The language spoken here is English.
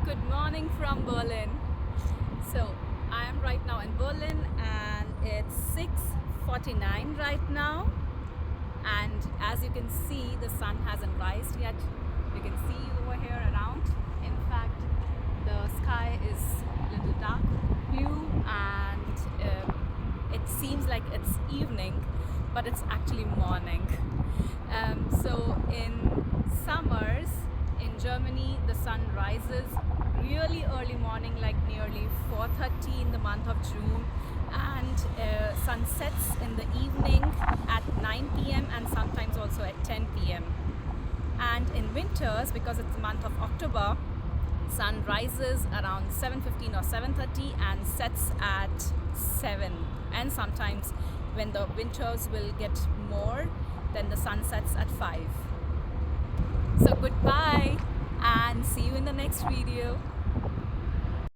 Good morning from Berlin. So I am right now in Berlin and it's 6:49 right now, and as you can see the sun hasn't risen yet. You can see over here around. In fact, the sky is a little dark blue and it seems like it's evening, but it's actually morning. So in summers in Germany, the sun rises really early morning, like nearly 4:30 in the month of June, and sun sets in the evening at 9 p.m. and sometimes also at 10 p.m. And in winters, because it's the month of October, sun rises around 7:15 or 7:30 and sets at 7. And sometimes when the winters will get more, then the sun sets at 5. So goodbye and see you in the next video.